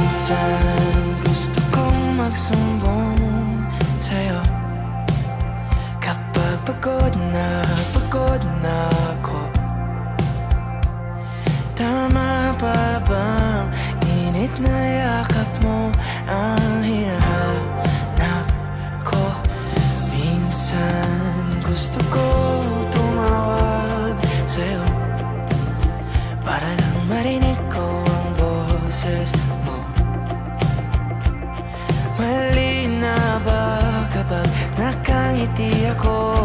Minsan gusto kong magsumbong sa'yo kapag pagod na ako. Tama pa bang init na yakap mo ang hinahanap ko? Minsan gusto ko tumawag sa'yo para lang marinig ko ang boses mo. Mali na ba kapag nakangiti ako?